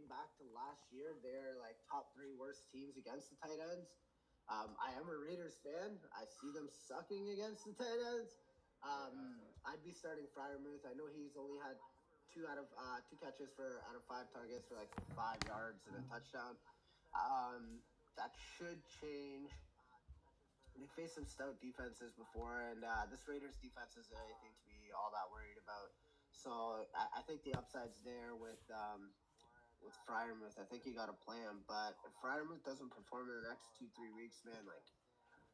dating back to last year, they're like top three worst teams against the tight ends. I am a Raiders fan. I see them sucking against the tight ends. I'd be starting Fryermuth. I know he's only had two catches for out of five targets for like 5 yards and a touchdown. That should change. They faced some stout defenses before, and this Raiders defense isn't anything to be all that worried about. So I think the upside's there with Fryermuth. I think you got to play him, but if Fryermuth doesn't perform in the next 2-3 weeks, man, like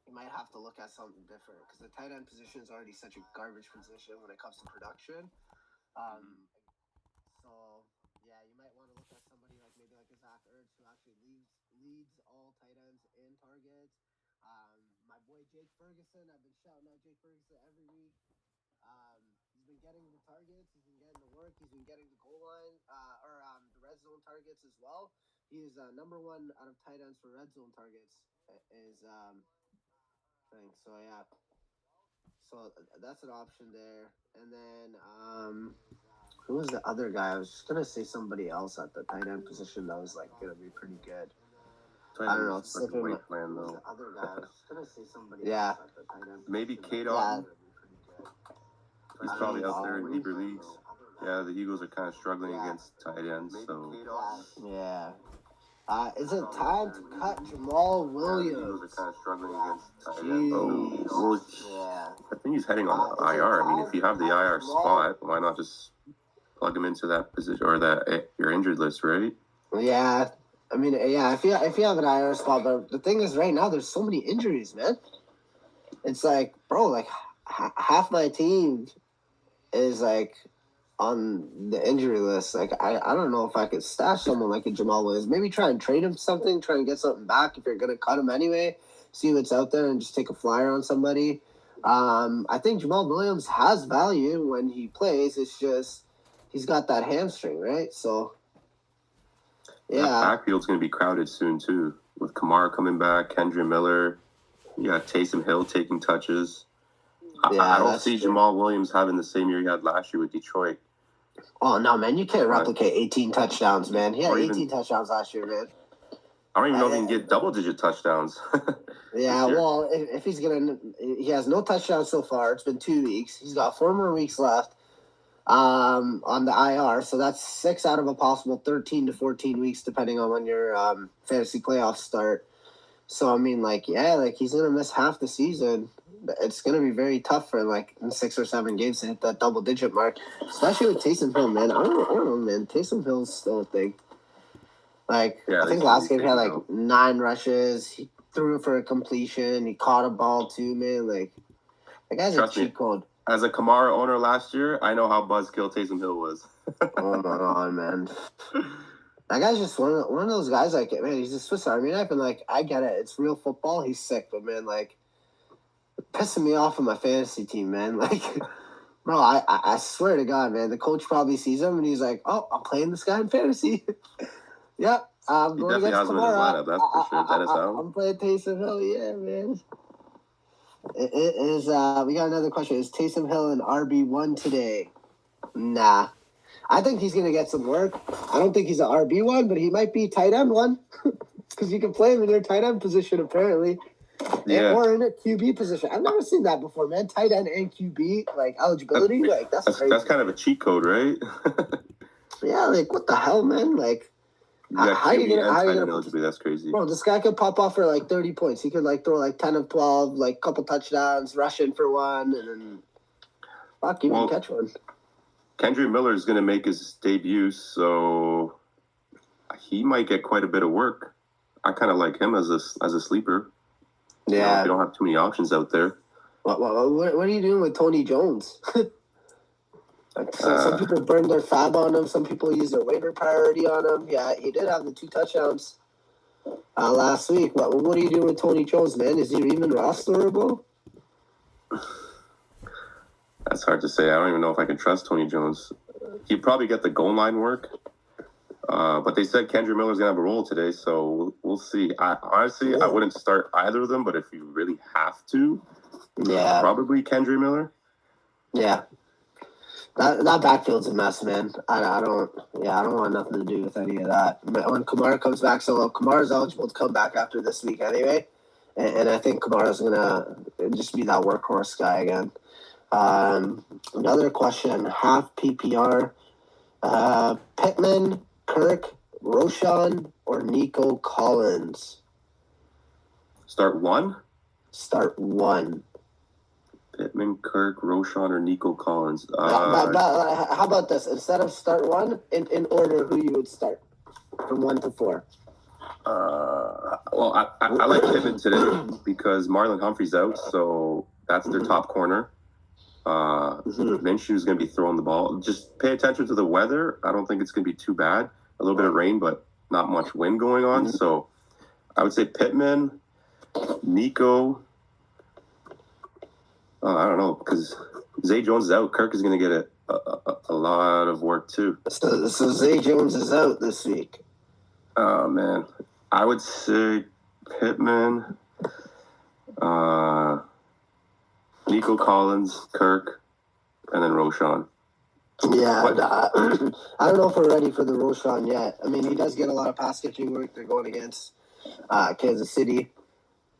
you might have to look at something different because the tight end position is already such a garbage position when it comes to production. Um, so yeah, you might want to look at somebody like maybe like a Zach Ertz who actually leads all tight ends in targets. My boy Jake Ferguson, I've been shouting out Jake Ferguson every week. He's been getting the targets, he's been getting the work, he's been getting the goal line or the red zone targets as well. He is number one out of tight ends for red zone targets. Is thing. So yeah, so that's an option there. And then who was the other guy? I was just gonna say somebody else at the tight end position that was like gonna be pretty good. I don't know. It's like a slipping. weight plan though. The other guy. I was just gonna say somebody else at the tight end. Maybe position Kate that Otten. was gonna be pretty good. He's probably out there in deeper leagues. Yeah, the Eagles are kind of struggling against tight ends. So yeah. Is it time to cut Jamal Williams? The Eagles are kind of struggling against tight Jeez. ends. Yeah. I think he's heading on the IR. I mean, if you have the IR spot, why not just plug him into that position or that your injured list, right? Yeah. I mean, yeah. If you have an IR spot, but the thing is, right now there's so many injuries, man. It's like, bro, like half my team is like on the injury list. Like, I don't know if I could stash someone like a Jamal Williams. Maybe try and trade him something, try and get something back if you're gonna cut him anyway. See what's out there and just take a flyer on somebody. I think Jamal Williams has value when he plays. It's just he's got that hamstring, right? So yeah, that backfield's gonna be crowded soon too. With Kamara coming back, Kendra Miller, you got Taysom Hill taking touches. I don't see Jamal Williams having the same year he had last year with Detroit. Oh, no, man. You can't replicate 18 touchdowns, man. He had 18 touchdowns last year, man. I don't even know if he can get double-digit touchdowns. Yeah, well, if he's going to... He has no touchdowns so far. It's been 2 weeks. He's got 4 more weeks left on the IR. So that's 6 out of a possible 13 to 14 weeks, depending on when your fantasy playoffs start. So, I mean, like, yeah, like, he's going to miss half the season. It's going to be very tough for, like, in 6 or 7 games to hit that double-digit mark, especially with Taysom Hill, man. I don't know, man. Taysom Hill's still a thing. Like, I think last game he had, like, 9 rushes. He threw it for a completion. He caught a ball, too, man. Like, that guy's a cheat code. As a Kamara owner last year, I know how buzzkill Taysom Hill was. Oh, my God, man. That guy's just one of those guys, like, man, he's a Swiss Army knife, and, like, I get it. It's real football. He's sick, but, man, like, pissing me off on my fantasy team, man. Like, bro, I swear to God, man, the coach probably sees him and he's like, "Oh, I'm playing this guy in fantasy." Yep, I'm going against Kamara. That's for sure. Dennis Allen. I'm playing Taysom Hill. Yeah, man. It is. We got another question. Is Taysom Hill an RB1 today? Nah. I think he's gonna get some work. I don't think he's an RB1, but he might be tight end one because you can play him in your tight end position apparently. Yeah. Or in a QB position. I've never seen that before, man. Tight end and QB, like, eligibility. Like, that's crazy. That's kind of a cheat code, right? Yeah, like, what the hell, man? Like, how are you going to... That's crazy. Bro, this guy could pop off for, like, 30 points. He could, like, throw, like, 10 of 12, like, couple touchdowns, rush in for one, and then, fuck, you can catch one. Kendra Miller is going to make his debut, so he might get quite a bit of work. I kind of like him as a sleeper. Yeah. You don't have too many options out there. What are you doing with Tony Jones? Some people burn their fab on him. Some people use their waiver priority on him. Yeah, he did have the 2 touchdowns last week. What are you doing with Tony Jones, man? Is he even rosterable? That's hard to say. I don't even know if I can trust Tony Jones. He'd probably get the goal line work. But they said Kendra Miller's going to have a role today, so we'll see. I wouldn't start either of them, but if you really have to, probably Kendra Miller. Yeah. That backfield's a mess, man. I don't want nothing to do with any of that. But when Kamara comes back, so Kamara's eligible to come back after this week anyway, and I think Kamara's gonna just be that workhorse guy again. Another question: half PPR, Pittman, Kirk, Roshan, or Nico Collins? Start one. Start one. Pittman, Kirk, Roshan, or Nico Collins. But how about this? Instead of start one, in order, who you would start from 1 to 4? Well, I like Pittman today because Marlon Humphrey's out, so that's their top corner. Minshew's going to be throwing the ball. Just pay attention to the weather. I don't think it's going to be too bad. A little bit of rain, but not much wind going on. So I would say Pittman, Nico. I don't know, because Zay Jones is out. Kirk is going to get a lot of work too. So Zay Jones is out this week. Oh, man. I would say Pittman, Nico Collins, Kirk, and then Roshan. Yeah, I don't know if we're ready for the Roshan yet. I mean, he does get a lot of pass catching work. They're going against Kansas City.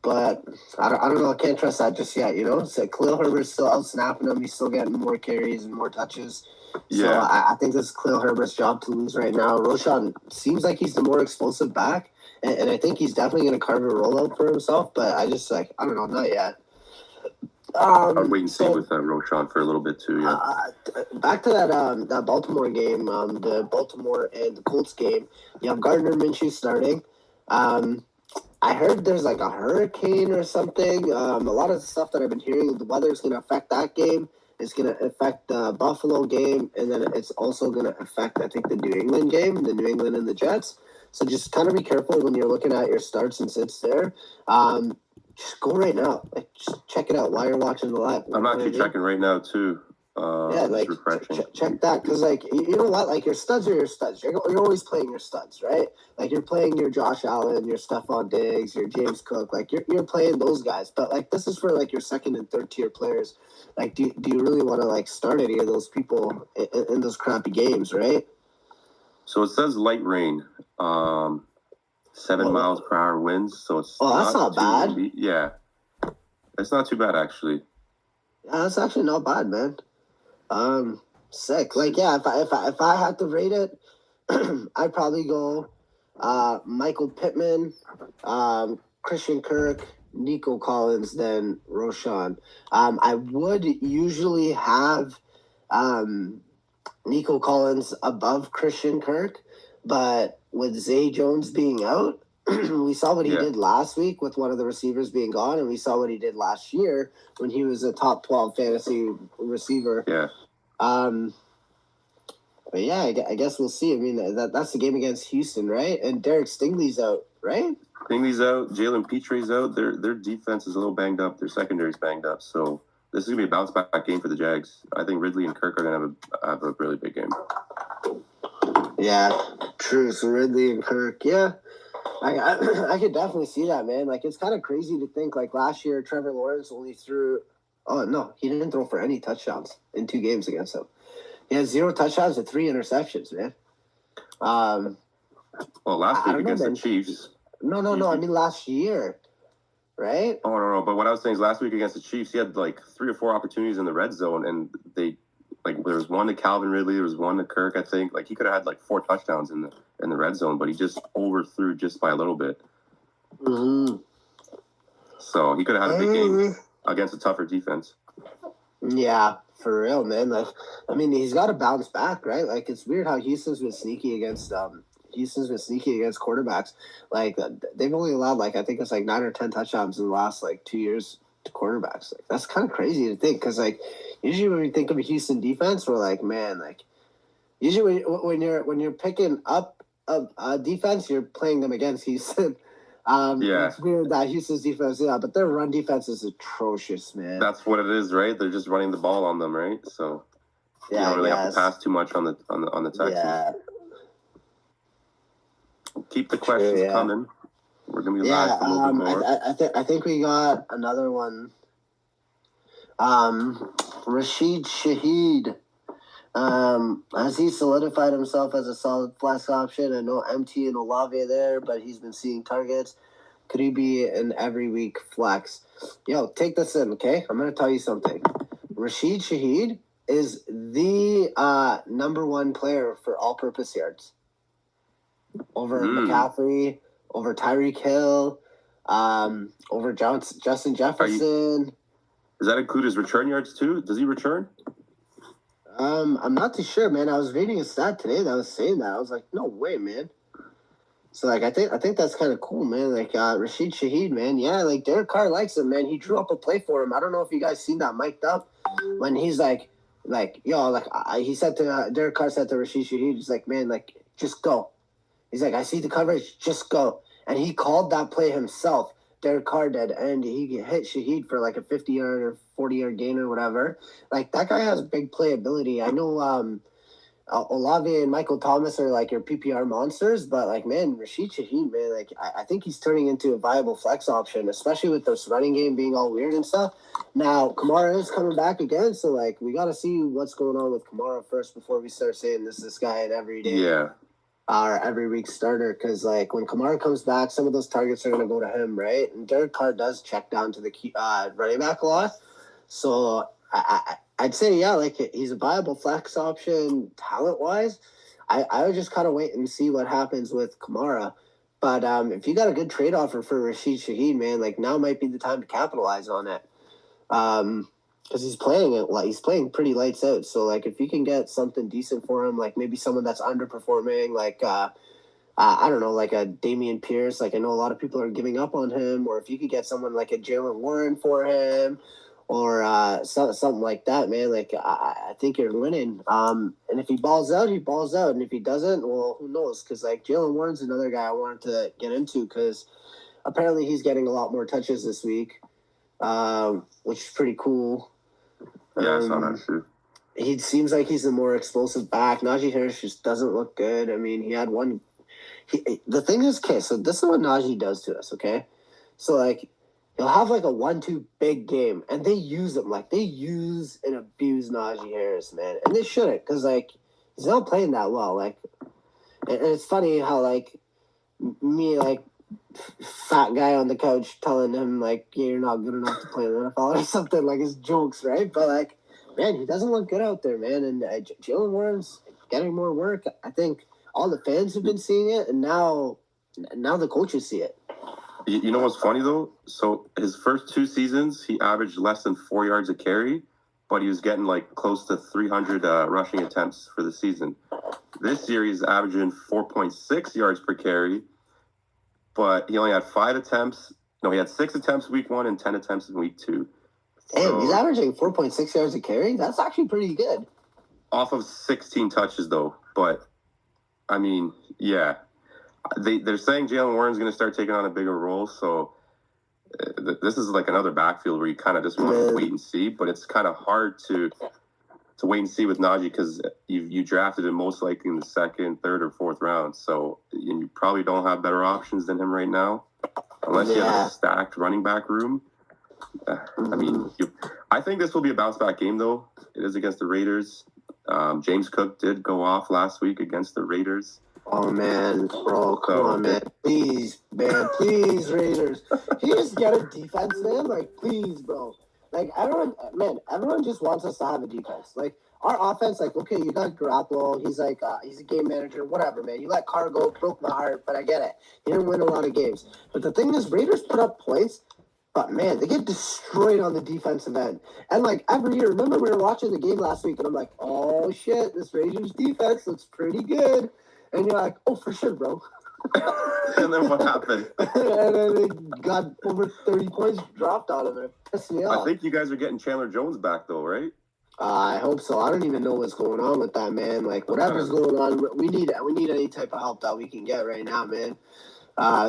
But I don't know. I can't trust that just yet, you know? So Khalil Herbert's still out snapping him. He's still getting more carries and more touches. So Yeah. I think this is Khalil Herbert's job to lose right now. Roshan seems like he's the more explosive back. And I think he's definitely going to carve a rollout for himself. But I just, I don't know, not yet. I'll wait and see with Roshan for a little bit too, yeah. Back to that Baltimore game, the Baltimore and the Colts game. You have Gardner Minshew starting. I heard there's a hurricane or something. A lot of the stuff that I've been hearing, the weather is going to affect that game. It's going to affect the Buffalo game, and then it's also going to affect, I think, the New England game, the New England and the Jets. So just kind of be careful when you're looking at your starts and sits there. Just go right now. Just check it out while you're watching the live. I'm actually checking right now too. Check that, because you know what, your studs are your studs. You're always playing your studs, right? You're playing your Josh Allen, your Stephon Diggs, your James Cook. You're playing those guys. But this is for your second and third tier players. Do you really want to start any of those people in those crappy games, right? So it says light rain, 7 miles per hour winds. So it's that's not bad. Windy. Yeah, it's not too bad actually. Yeah, that's actually not bad, man. Sick. If I had to rate it, I'd probably go Michael Pittman, Christian Kirk, Nico Collins, then Roshan. I would usually have Nico Collins above Christian Kirk, but with Zay Jones being out, we saw what he did last week with one of the receivers being gone, and we saw what he did last year when he was a top 12 fantasy receiver. Yeah. But yeah, I guess we'll see. I mean, that's the game against Houston, right? And Derek Stingley's out, right? Stingley's out. Jalen Petre's out. Their defense is a little banged up. Their secondary's banged up. So this is gonna be a bounce back game for the Jags. I think Ridley and Kirk are gonna have a really big game. Yeah, true. So Ridley and Kirk, yeah. I could definitely see that, man. It's kind of crazy to think, last year, Trevor Lawrence only threw... Oh, no, he didn't throw for any touchdowns in 2 games against them. He had 0 touchdowns and 3 interceptions, man. Well, last week against the Chiefs... No, I mean last year, right? Oh, no. But what I was saying is last week against the Chiefs, he had 3 or 4 opportunities in the red zone, and they... there was one to Calvin Ridley, there was one to Kirk, I think. He could have had 4 touchdowns in the red zone, but he just overthrew just by a little bit. Mm-hmm. So he could have had a big game against a tougher defense. Yeah, for real, man. He's got to bounce back, right? It's weird how Houston's been sneaky against quarterbacks. They've only allowed I think it's 9 or 10 touchdowns in the last 2 years to quarterbacks. That's kind of crazy to think, because usually when we think of a Houston defense, we're usually when you're picking up a defense, you're playing them against Houston. It's weird that Houston's defense, but their run defense is atrocious, man. That's what it is, right? They're just running the ball on them, right? So you don't really have to pass too much on the Texans. Yeah. Keep the questions coming. We're gonna be live for a little bit more. I think we got another one. Rashid Shaheed. Has he solidified himself as a solid flex option? I know MT and Olave there, but he's been seeing targets. Could he be an every week flex? Yo, take this in, okay? I'm gonna tell you something. Rashid Shaheed is the number one player for all-purpose yards over McCaffrey, over Tyreek Hill, over Justin Jefferson. Does that include his return yards too? Does he return? I'm not too sure, man. I was reading a stat today that was saying that. I was like, no way, man. So like, I think that's kind of cool, man. Like Rashid Shaheed, man. Yeah, like Derek Carr likes him, man. He drew up a play for him. I don't know if you guys seen that mic'd up when he's like, he said to Derek Carr said to Rashid Shaheed, he's like, man, like just go. He's like, I see the coverage, just go. And he called that play himself. Derek Carr did, and he hit Shaheed for like a 50-yard or 40-yard gain or whatever. Like that guy has big playability. I know Olave and Michael Thomas are like your PPR monsters, but like, man, Rashid Shaheed, man, like I think he's turning into a viable flex option, especially with this running game being all weird and stuff. Now Kamara is coming back again, so like we got to see what's going on with Kamara first before we start saying this guy an everyday. Yeah. Our every week starter, because like when Kamara comes back, some of those targets are going to go to him, right? And Derek Carr does check down to the running back a lot, so I'd say yeah, like he's a viable flex option talent wise. I would just kind of wait and see what happens with Kamara, but if you got a good trade offer for Rashid Shaheed, man, like now might be the time to capitalize on it. Because he's playing pretty lights out. So like if you can get something decent for him, like maybe someone that's underperforming, like I don't know, like a Dameon Pierce. Like I know a lot of people are giving up on him, or if you could get someone like a Jalen Warren for him, or something like that, man. Like I think you're winning. And if he balls out, he balls out, and if he doesn't, well, who knows? Because like Jalen Warren's another guy I wanted to get into because apparently he's getting a lot more touches this week, which is pretty cool. Yeah, I saw that too. He seems like he's a more explosive back. Najee Harris just doesn't look good. I mean, he had one. The thing is, okay, so this is what Najee does to us, okay? So, like, he'll have, like, a 1-2 big game, and they use him. Like, they use and abuse Najee Harris, man. And they shouldn't, because, like, he's not playing that well. Like, and it's funny how, like, me, like, fat guy on the couch telling him like you're not good enough to play in the NFL or something, like his jokes, right? But like, man, he doesn't look good out there, man. And Jalen Warren's getting more work. I think all the fans have been seeing it, and now the coaches see it. You know what's funny though? So his first 2 seasons, he averaged less than 4 yards a carry, but he was getting like close to 300 rushing attempts for the season. This year, he's averaging 4.6 yards per carry. But he only had 5 attempts. No, he had 6 attempts week 1 and 10 attempts in week 2. Damn, he's averaging 4.6 yards a carry? That's actually pretty good. Off of 16 touches, though. But, I mean, yeah. They're saying Jalen Warren's going to start taking on a bigger role. So this is like another backfield where you kind of just want to wait and see. But it's kind of hard to wait and see with Najee because you drafted him most likely in the 2nd, 3rd, or 4th round. So you probably don't have better options than him right now, unless you have a stacked running back room. I mean, I think this will be a bounce back game though. It is against the Raiders. James Cook did go off last week against the Raiders. Oh man, bro, come on, man, please, Raiders. Can you just get a defense, man? Like, please, bro. Like, everyone just wants us to have a defense. Like, our offense, like, okay, you got Garoppolo. He's like, he's a game manager, whatever, man. You let Carr go, broke my heart, but I get it. He didn't win a lot of games. But the thing is, Raiders put up points, but, man, they get destroyed on the defensive end. And, like, every year, remember we were watching the game last week, and I'm like, oh, shit, this Raiders defense looks pretty good. And you're like, oh, for sure, bro. And then what happened? And then they got over 30 points dropped out of it. Pissed me off. I think you guys are getting Chandler Jones back, though, right? I hope so. I don't even know what's going on with that, man. Like, whatever's going on, we need any type of help that we can get right now, man.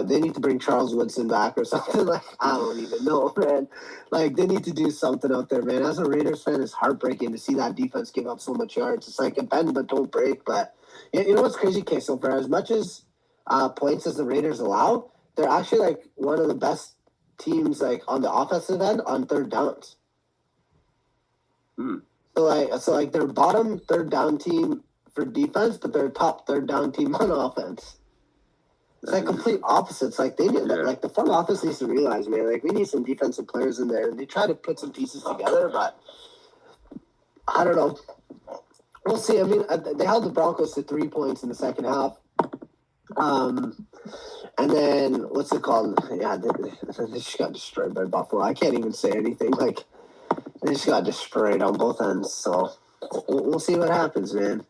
They need to bring Charles Woodson back or something. Like, I don't even know, man. Like, they need to do something out there, man. As a Raiders fan, it's heartbreaking to see that defense give up so much yards. It's like a bend but don't break. But you know what's crazy, okay, so for as much as points as the Raiders allow, they're actually like one of the best teams like on the offensive end on 3rd downs. So they're bottom third down team for defense, but they're top third down team on offense. It's like complete opposites. Like they need, like the front office needs to realize, man. Like we need some defensive players in there, and they try to put some pieces together, but I don't know. We'll see. I mean, they held the Broncos to 3 points in the second half. And then what's it called? Yeah, they just got destroyed by Buffalo. I can't even say anything. Like they just got destroyed on both ends. So we'll see what happens, man.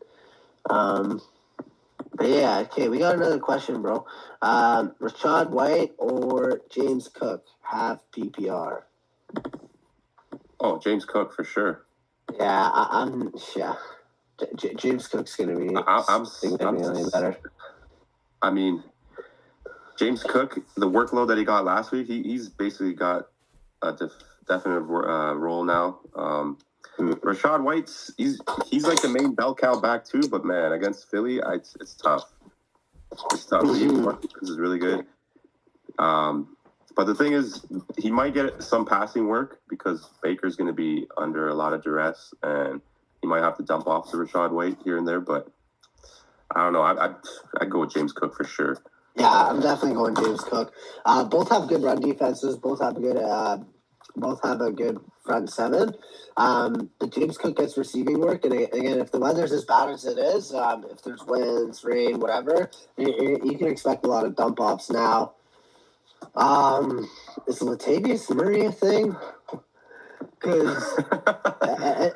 But yeah, okay, we got another question, bro. Rachaad White or James Cook have PPR? Oh, James Cook for sure. Yeah, I'm James Cook's gonna be significantly better. I mean, James Cook, the workload that he got last week, he's basically got a definite role now. Rachaad White's he's like the main bell cow back too, but man, against Philly, it's tough. It's tough. This is really good. But the thing is, he might get some passing work because Baker's going to be under a lot of duress, and he might have to dump off to Rachaad White here and there. But I don't know. I'd go with James Cook for sure. Yeah, I'm definitely going James Cook. Both have good run defenses. Both have a good front seven. But James Cook gets receiving work, and again, if the weather's as bad as it is, if there's winds, rain, whatever, you can expect a lot of dump offs now. Is Latavius Murray a thing? Because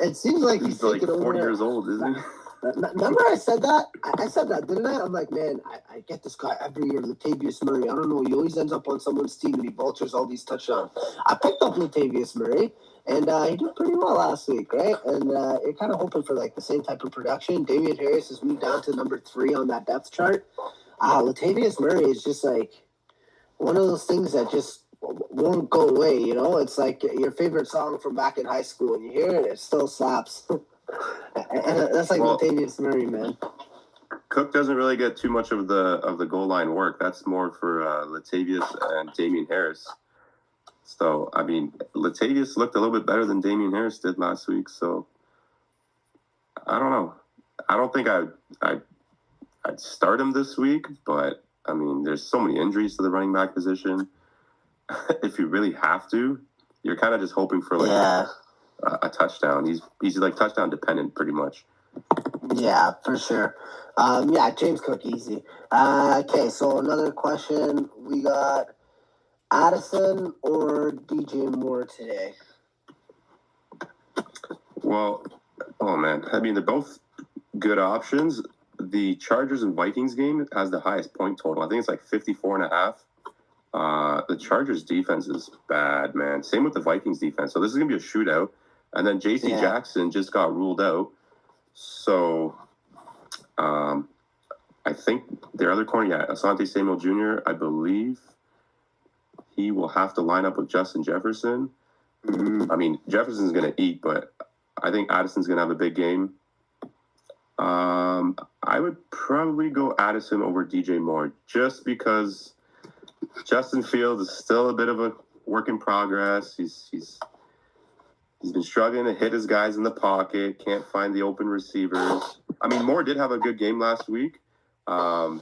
it seems like he's like 40 years old, isn't he? Remember I said that? I said that, didn't I? I'm like, man, I get this guy every year, Latavius Murray. I don't know. He always ends up on someone's team and he vultures all these touchdowns. I picked up Latavius Murray, and he did pretty well last week, right? And you're kind of hoping for like the same type of production. Damian Harris has moved down to number 3 on that depth chart. Latavius Murray is just like one of those things that just won't go away, you know? It's like your favorite song from back in high school, and you hear it, it still slaps. That's like Latavius Murray, man. Cook doesn't really get too much of the goal line work. That's more for Latavius and Damian Harris. So, I mean, Latavius looked a little bit better than Damian Harris did last week, so I don't know. I don't think I'd start him this week, but I mean, there's so many injuries to the running back position. If you really have to, you're kind of just hoping for like a touchdown. He's like touchdown dependent pretty much. Yeah, for sure. James Cook easy. Okay, so another question. We got Addison or DJ Moore today? Well, oh man, I mean, they're both good options. The Chargers and Vikings game has the highest point total. I think it's like 54.5. The Chargers defense is bad, man. Same with the Vikings defense. So this is going to be a shootout. And then J.C. Jackson just got ruled out. So I think their other corner, Asante Samuel Jr., I believe he will have to line up with Justin Jefferson. I mean, Jefferson's going to eat, but I think Addison's going to have a big game. I would probably go Addison over DJ Moore just because Justin Fields is still a bit of a work in progress. He's been struggling to hit his guys in the pocket, can't find the open receivers. I mean, Moore did have a good game last week. The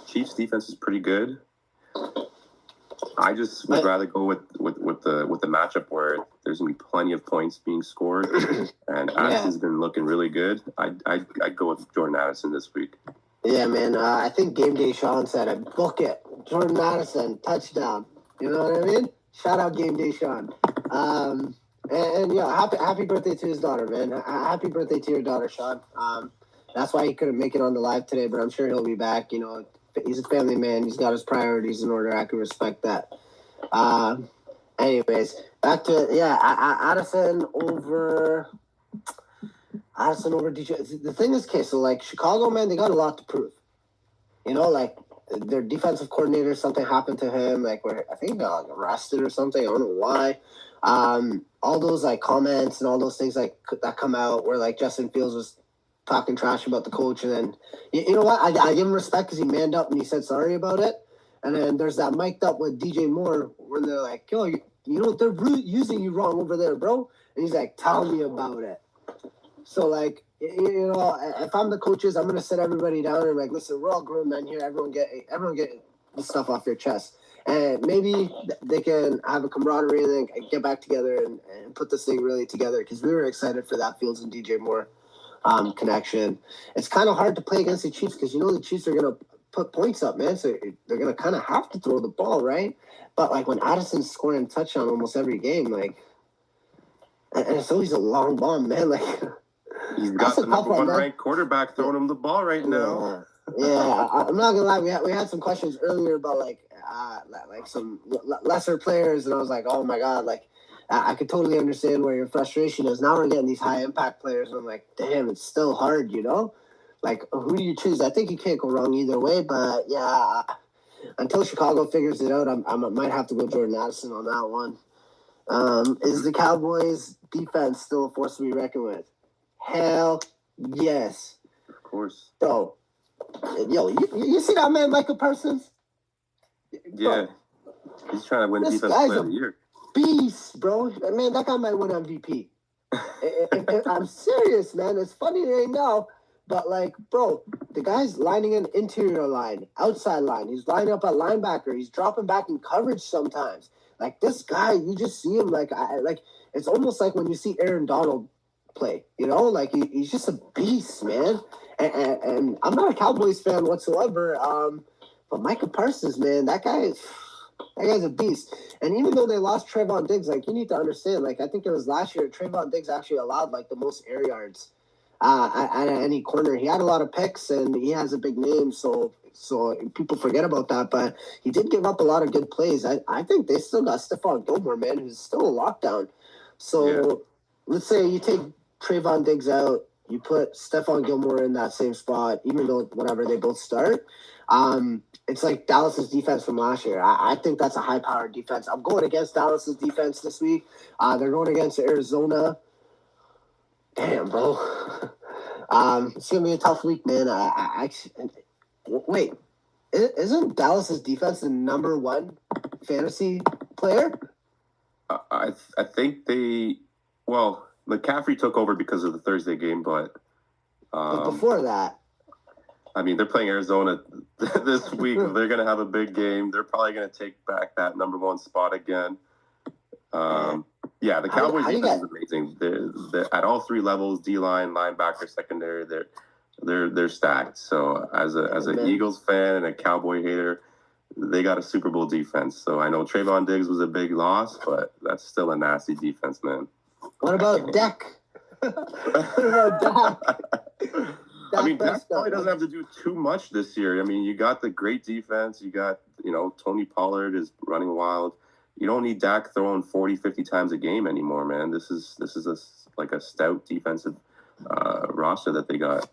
Chiefs defense is pretty good. I just would rather go with the matchup where there's gonna be plenty of points being scored, and Addison's been looking really good. I'd go with Jordan Addison this week. Yeah, man. I think Game Day Sean said it. Book it. Jordan Addison touchdown. You know what I mean? Shout out Game Day Sean. Happy birthday to his daughter, man. Happy birthday to your daughter, Sean. That's why he couldn't make it on the live today, but I'm sure he'll be back. You know, he's a family man. He's got his priorities in order. I can respect that. Anyways, back to Addison over DJ. The thing is, so like Chicago, man, they got a lot to prove. You know, like their defensive coordinator, something happened to him. Like where I think he got like arrested or something. I don't know why. All those like comments and all those things like that come out where like Justin Fields was talking trash about the coach, and then you know what? I give him respect because he manned up and he said sorry about it. And then there's that mic'd up with DJ Moore where they're like, "Yo, you know they're using you wrong over there, bro." And he's like, tell me about it. So, like, you know, if I'm the coaches, I'm going to sit everybody down and like, listen, we're all grown men here. Everyone get the stuff off your chest. And maybe they can have a camaraderie and then get back together and put this thing really together, because we were excited for that Fields and DJ Moore connection. It's kind of hard to play against the Chiefs because, you know, the Chiefs are going to put points up, man. So they're going to kind of have to throw the ball, right? But, like, when Addison's scoring a touchdown almost every game, like, and it's always a long bomb, man. Like, he's got the number one ranked quarterback throwing him the ball right now. Yeah, I'm not gonna lie. We had some questions earlier about like some lesser players, and I was like, oh my god, like I could totally understand where your frustration is. Now we're getting these high impact players, and I'm like, damn, it's still hard, you know. Like, who do you choose? I think you can't go wrong either way, but yeah, until Chicago figures it out, I might have to go Jordan Addison on that one. Is the Cowboys' defense still a force to be reckoned with? Hell yes. Of course. Bro, yo, you see that man, Michael Parsons? Yeah. He's trying to win Defense Player of the Year. Beast, bro. Man, that guy might win MVP. I'm serious, man. It's funny right now, but, like, bro, the guy's lining an interior line, outside line. He's lining up at linebacker. He's dropping back in coverage sometimes. Like, this guy, you just see him, like, it's almost like when you see Aaron Donald play, you know? Like, he's just a beast, man. And I'm not a Cowboys fan whatsoever, but Micah Parsons, man, that guy's a beast. And even though they lost Trayvon Diggs, like, you need to understand, like, I think it was last year, Trayvon Diggs actually allowed, like, the most air yards at any corner. He had a lot of picks, and he has a big name, so people forget about that, but he did give up a lot of good plays. I think they still got Stephon Gilmore, man, who's still a lockdown. So let's say you take Trayvon Diggs out, you put Stephon Gilmore in that same spot, even though whatever they both start. It's like Dallas's defense from last year. I think that's a high-powered defense. I'm going against Dallas's defense this week. They're going against Arizona. Damn, bro. It's gonna be a tough week, man. Wait, isn't Dallas's defense the number one fantasy player? I think McCaffrey took over because of the Thursday game, but before that, I mean, they're playing Arizona this week. They're going to have a big game. They're probably going to take back that number one spot again. The Cowboys defense is amazing. They're at all three levels: D-line, linebacker, secondary. They're stacked. So as an Eagles fan and a Cowboy hater, they got a Super Bowl defense. So I know Trayvon Diggs was a big loss, but that's still a nasty defense, man. What about Dak? I mean, Dak probably doesn't have to do too much this year. I mean, you got the great defense. You got, Tony Pollard is running wild. You don't need Dak throwing 40, 50 times a game anymore, man. This is a stout defensive roster that they got.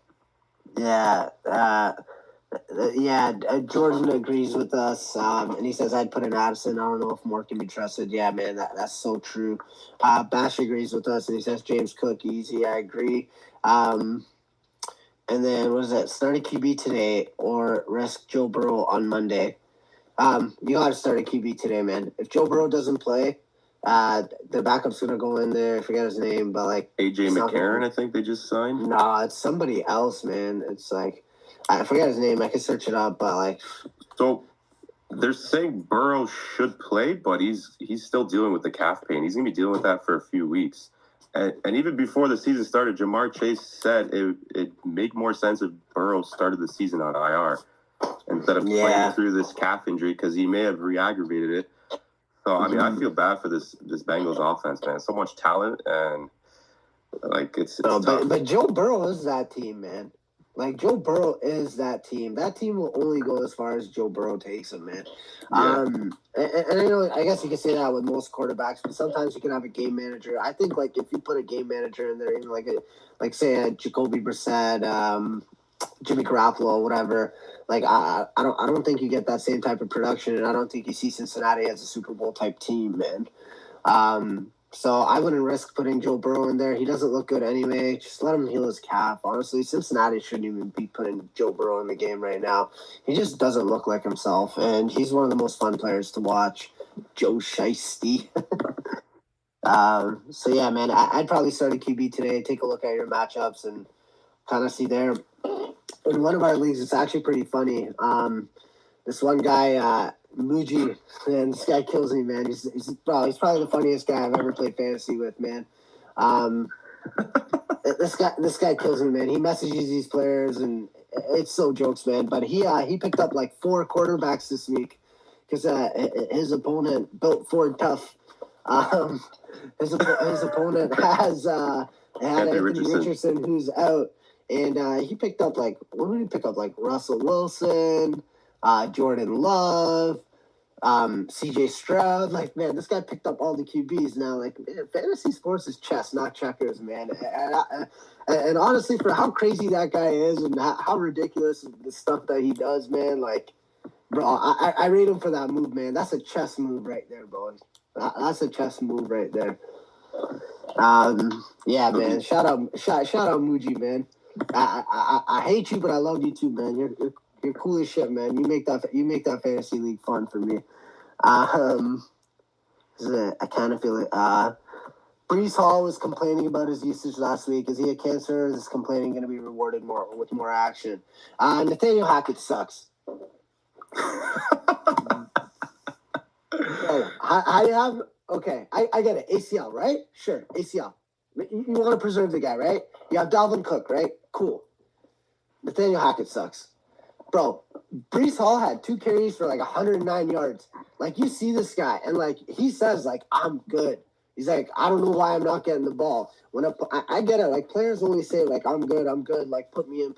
Jordan agrees with us, and he says I'd put in Addison. I don't know if Moore can be trusted. Yeah, man, that's so true. Bash agrees with us, and he says James Cook, easy. I agree. And then, what is that? Start a QB today or risk Joe Burrow on Monday. You got to start a QB today, man. If Joe Burrow doesn't play, the backup's going to go in there. I forget his name, but like AJ McCarron, I think they just signed. No, it's somebody else, man. It's like, I forget his name. I can search it up, but like. So they're saying Burrow should play, but he's still dealing with the calf pain. He's going to be dealing with that for a few weeks. And even before the season started, Jamar Chase said it'd make more sense if Burrow started the season on IR instead of playing through this calf injury, because he may have re-aggravated it. So, I mean, I feel bad for this Bengals offense, man. So much talent, and, like, it's tough. But Joe Burrow is that team, man. Like, Joe Burrow is that team. That team will only go as far as Joe Burrow takes them, man. Yeah. And I guess you can say that with most quarterbacks, but sometimes you can have a game manager. I think, like, if you put a game manager in there, say a Jacoby Brissett, Jimmy Garoppolo, whatever, like, I don't think you get that same type of production, and I don't think you see Cincinnati as a Super Bowl type team, man. So I wouldn't risk putting Joe Burrow in there. He doesn't look good anyway. Just let him heal his calf. Honestly, Cincinnati shouldn't even be putting Joe Burrow in the game right now. He just doesn't look like himself, and he's one of the most fun players to watch. Joe Shiesty. So yeah, man, I'd probably start a QB today. Take a look at your matchups and kind of see there. In one of our leagues, it's actually pretty funny. This one guy, Muji, man, this guy kills me, man. He's probably the funniest guy I've ever played fantasy with, man. This guy kills me, man. He messages these players, and it's so jokes, man. But he picked up like 4 quarterbacks this week because his opponent built Ford Tough. His opponent had Anthony Richardson, who's out, and he picked up like, what did he pick up? Like Russell Wilson, Jordan Love, CJ Stroud. Like, man, this guy picked up all the QBs now. Like, man, fantasy sports is chess, not checkers, man. And honestly, for how crazy that guy is and how ridiculous the stuff that he does, man, like, bro, I rate him for that move, man. That's a chess move right there, bro. That's a chess move right there. Yeah, man. Shout out, Muji, man. I hate you, but I love you too, man. You're cool as shit, man. You make that fantasy league fun for me. I kind of feel it. Brees Hall was complaining about his usage last week. Is he a cancer? Is this complaining going to be rewarded with more action? Nathaniel Hackett sucks. I have okay. I get it. ACL, right? Sure, ACL. You want to preserve the guy, right? You have Dalvin Cook, right? Cool. Nathaniel Hackett sucks, bro. Brees Hall had 2 carries for like 109 yards. Like, you see this guy, and like he says, like, I'm good. He's like, I don't know why I'm not getting the ball. When I get it. Like, players always say, like, I'm good. Like, put me in.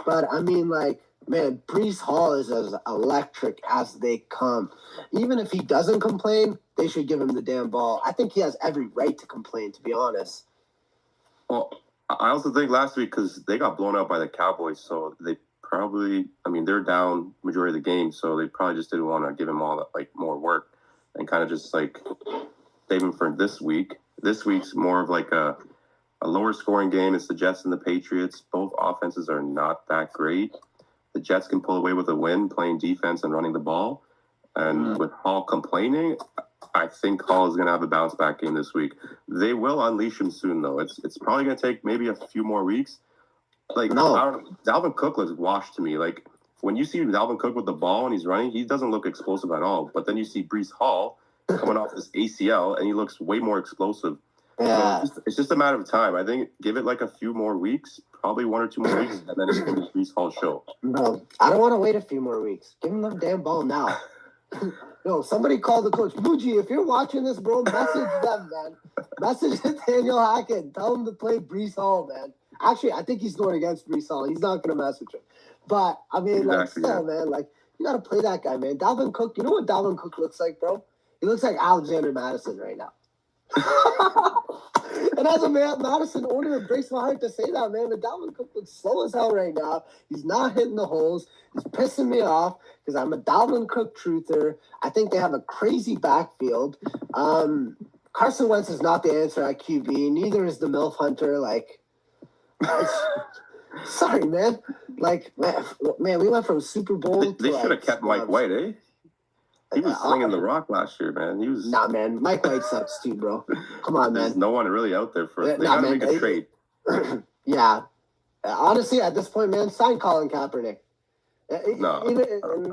But I mean, like, man, Brees Hall is as electric as they come. Even if he doesn't complain, they should give him the damn ball. I think he has every right to complain, to be honest. Well, I also think last week, because they got blown out by the Cowboys, so they probably, I mean, they're down majority of the game, so they probably just didn't want to give him all that, like, more work and kind of just, like, save him for this week. This week's more of like a lower scoring game. It's the Jets and the Patriots. Both offenses are not that great. The Jets can pull away with a win playing defense and running the ball. And with Hall complaining, I think Hall is going to have a bounce back game this week. They will unleash him soon, though. It's probably going to take maybe a few more weeks. Like, Dalvin Cook looks washed to me. Like, when you see Dalvin Cook with the ball and he's running, he doesn't look explosive at all. But then you see Brees Hall coming off this ACL, and he looks way more explosive. Yeah. So it's just a matter of time. I think give it like a few more weeks, probably 1 or 2 more weeks, and then it's going to be Brees Hall's show. No, I don't want to wait a few more weeks. Give him the damn ball now. No, somebody call the coach. Muji, if you're watching this, bro, message them, man. Message Nathaniel Hackett. Tell him to play Brees Hall, man. Actually, I think he's going against Brees Hall. He's not going to message him. But, I mean, man, like, you got to play that guy, man. Dalvin Cook, you know what Dalvin Cook looks like, bro? He looks like Alexander Madison right now. And as a Madison owner, it breaks my heart to say that, man. But Dalvin Cook looks slow as hell right now. He's not hitting the holes. He's pissing me off because I'm a Dalvin Cook truther. I think they have a crazy backfield. Carson Wentz is not the answer at QB. Neither is the MILF Hunter. Like, sorry, man. Like, man, we went from Super Bowl They should have kept Mike White, eh? He was slinging the rock last year, man. He was. Nah, man. Mike White sucks too, bro. Come on, man. There's no one really out there for. They gotta make a trade. Yeah. Honestly, at this point, man, sign Colin Kaepernick. No.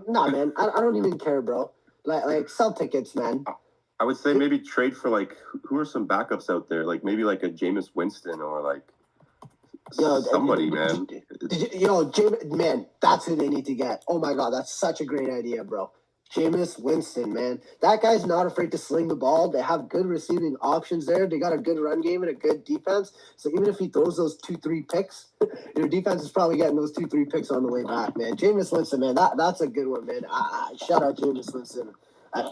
Nah, man. I don't even care, bro. Like sell tickets, man. I would say maybe trade for like who are some backups out there? Like maybe like a Jameis Winston or like somebody, man. Man, that's who they need to get. Oh my God, that's such a great idea, bro. Jameis Winston, man. That guy's not afraid to sling the ball. They have good receiving options there. They got a good run game and a good defense. So even if he throws those 2-3 picks, your defense is probably getting those 2-3 picks on the way back, man. Jameis Winston, man, that's a good one, man. Shout out Jameis Winston.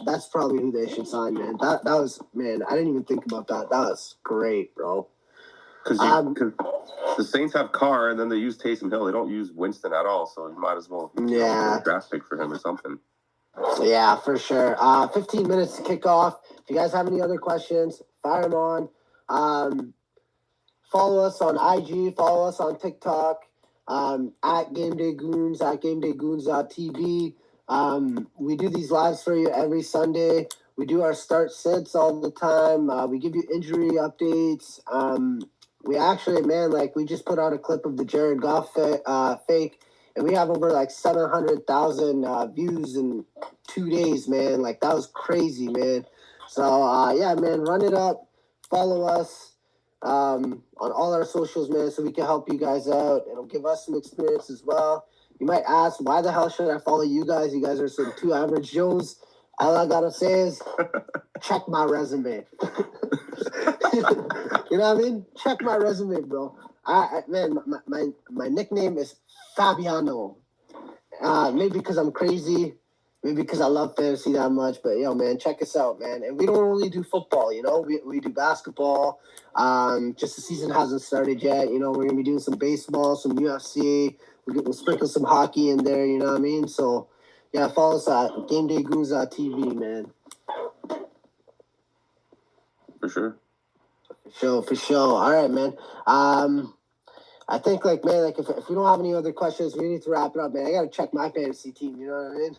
That's probably who they should sign, man. That was, man, I didn't even think about that. That was great, bro. Because the Saints have Carr, and then they use Taysom Hill. They don't use Winston at all, so you might as well get a draft pick for him or something. Yeah, for sure. 15 minutes to kick off. If you guys have any other questions, fire them on. Follow us on IG. Follow us on TikTok. At Game Day Goons, at GameDayGoons.tv. We do these lives for you every Sunday. We do our start sits all the time. We give you injury updates. We actually, man, like we just put out a clip of the Jared Goff fake, and we have over like 700,000 views in 2 days, man. Like that was crazy, man. So yeah, man, run it up, follow us on all our socials, man, so we can help you guys out. It'll give us some experience as well. You might ask, why the hell should I follow you guys? You guys are some two average Joes. All I gotta say is, check my resume. You know what I mean? Check my resume, bro. Man, my nickname is Fabiano. Maybe because I'm crazy, maybe because I love fantasy that much. But yo, man, check us out, man. And we don't only do football, you know. We do basketball. Just the season hasn't started yet. You know, we're gonna be doing some baseball, some UFC. We'll sprinkle some hockey in there. You know what I mean? So. Yeah, follow us at Game Day Goons TV, man. For sure. For sure. All right, man. I think, like, man, like if we don't have any other questions, we need to wrap it up, man. I gotta check my fantasy team. You know what I mean?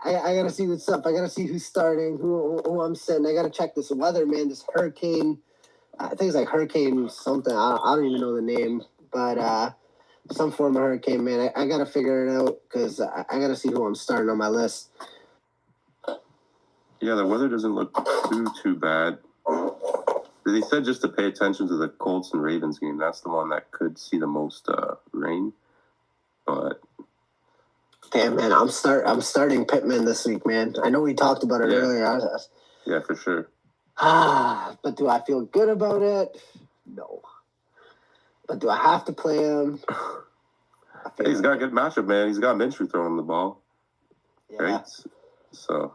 I gotta see what's up. I gotta see who's starting, who I'm sitting. I gotta check this weather, man. This hurricane. I think it's like hurricane something. I don't even know the name, but some form of hurricane, man. I gotta figure it out because I gotta see who I'm starting on my list. Yeah, the weather doesn't look too bad. They said just to pay attention to the Colts and Ravens game. That's the one that could see the most rain. But damn, man, I'm starting Pittman this week, man. I know we talked about it earlier. Yeah, for sure. But do I feel good about it? No. But do I have to play him? He's got a good matchup, man. He's got Minshew throwing him the ball. Yeah. Right? So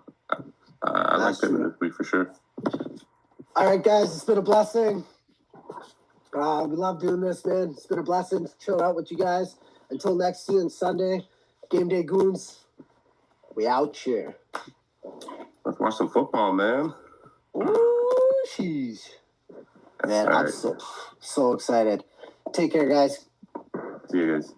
I like Pittman this week for sure. All right, guys, it's been a blessing. We love doing this, man. It's been a blessing to chill out with you guys. Until next season, Sunday, Game Day Goons, we out here. Let's watch some football, man. Ooh, jeez. Man, I'm so excited. Take care, guys. See you guys.